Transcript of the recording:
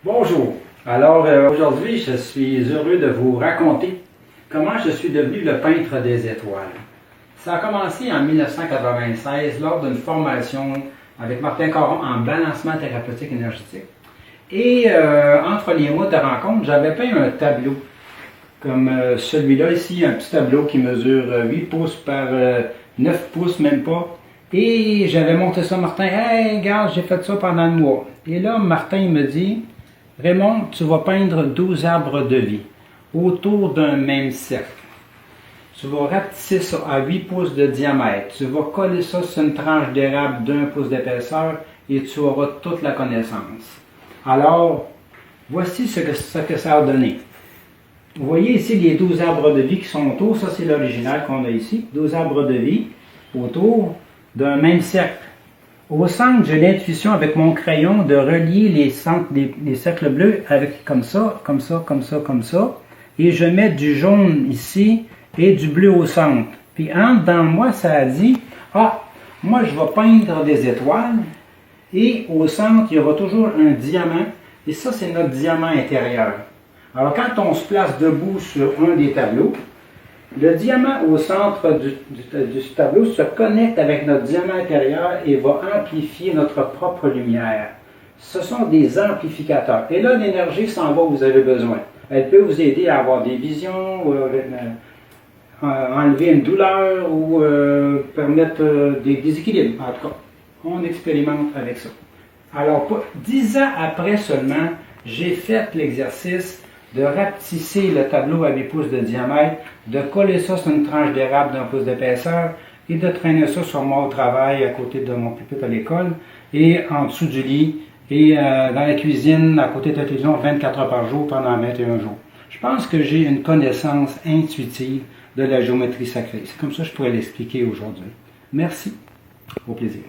Bonjour. Alors aujourd'hui, je suis heureux de vous raconter comment je suis devenu le peintre des étoiles. Ça a commencé en 1996 lors d'une formation avec Martin Caron en balancement thérapeutique énergétique. Et entre les mois de rencontre, j'avais peint un tableau comme celui-là ici, un petit tableau qui mesure 8 pouces par 9 pouces, même pas. Et j'avais monté ça à Martin. Hey, regarde, j'ai fait ça pendant le mois. Et là, Martin me dit, Raymond, tu vas peindre 12 arbres de vie autour d'un même cercle. Tu vas rapetisser ça à 8 pouces de diamètre. Tu vas coller ça sur une tranche d'érable d'1 pouce d'épaisseur et tu auras toute la connaissance. Alors, voici ce que ça a donné. Vous voyez ici les 12 arbres de vie qui sont autour. Ça, c'est l'original qu'on a ici. 12 arbres de vie autour d'un même cercle. Au centre, j'ai l'intuition avec mon crayon de relier les cercles bleus avec comme ça, comme ça, comme ça, comme ça. Et je mets du jaune ici et du bleu au centre. Puis en dedans de moi, ça a dit, moi je vais peindre des étoiles. Et au centre, il y aura toujours un diamant. Et ça, c'est notre diamant intérieur. Alors quand on se place debout sur un des tableaux, le diamant au centre du tableau se connecte avec notre diamant intérieur et va amplifier notre propre lumière. Ce sont des amplificateurs. Et là, l'énergie s'en va où vous avez besoin. Elle peut vous aider à avoir des visions, enlever une douleur ou permettre des déséquilibres. En tout cas, on expérimente avec ça. Alors, 10 ans après seulement, j'ai fait l'exercice de rapetisser le tableau à 8 pouces de diamètre, de coller ça sur une tranche d'érable d'1 pouce d'épaisseur et de traîner ça sur mon travail à côté de mon pupitre à l'école et en dessous du lit et dans la cuisine à côté de la télévision 24 heures par jour pendant 21 jours. Je pense que j'ai une connaissance intuitive de la géométrie sacrée. C'est comme ça que je pourrais l'expliquer aujourd'hui. Merci. Au plaisir.